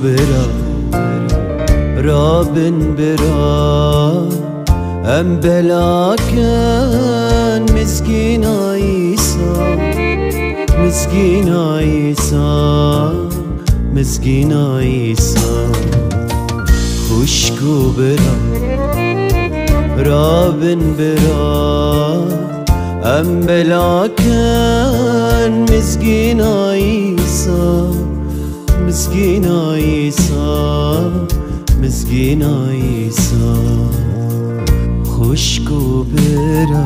برا رابن برا ام بلاكن مسكين عيسى مسكين عيسى مسكين عيسى خشكو برا رابن برا ام بلاكن مسكين عيسى مسكين عيسى مسكين عيسى خشكو برا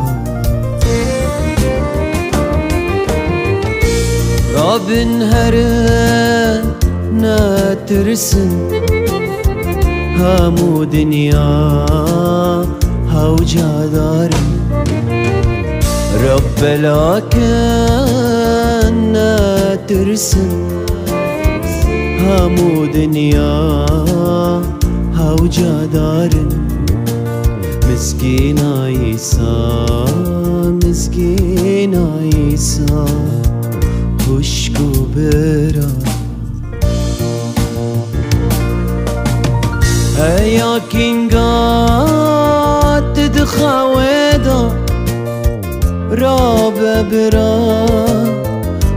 رابن هره ناترسن همو دنيا هوجا دارن رب لكن ناترسن همو دنيا هوجا دارن مسكين عيسى مسكين عيسى خشكو برا هيا كينغا تدخويدا رابا برا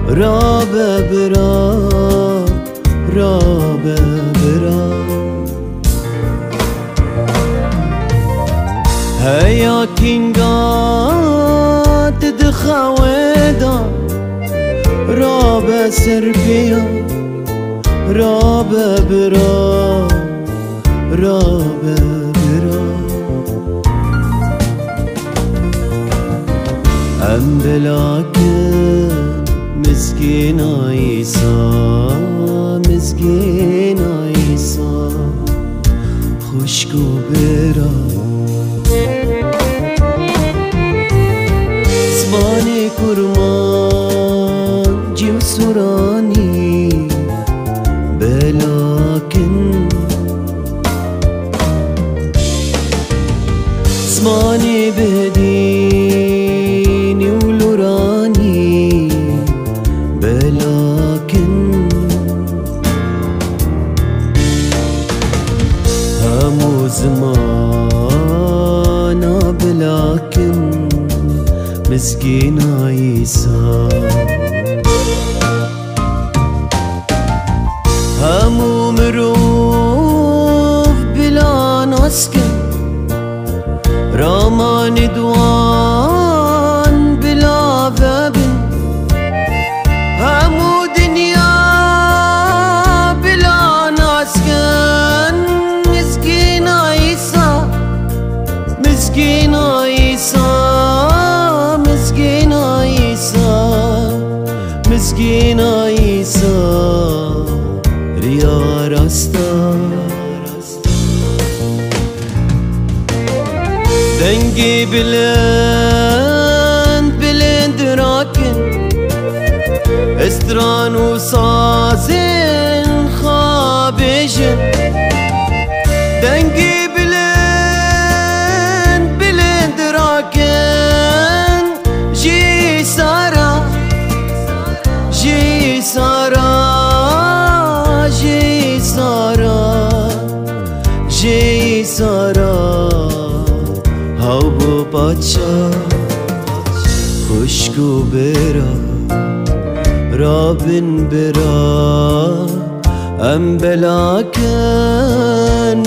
رابا برا رابا برا هيا كينغا تدخويدا رابا سربيا رابا برا رابا برا ام بلاكن مسكين عيسى مسكين عيسى خشكو برا زماني كرمان جيو سوراني بلاكن زماني بهديني ولوراني بلاكن همو زمانا بلاكن مسكين عيسى همو مروف بلا نسكن رامان دوان بلا بابن همو دنيا بلا نسكن مسكين عيسى مسكين عيسى مسكين عيسى مسكين عيسى ريا راستا دنگی بلند بلند راکن استران و سازن خوابشن دنگی بلند بلند راکن جی سارا جی سارا جی سارا جی سارا هاو بو پادشاه خشکو برا رابن برا ام بلاكن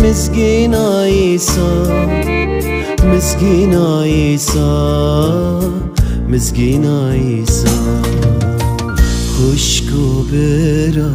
مسكين عيسى مسكين عيسى مسكين عيسى خشکو برا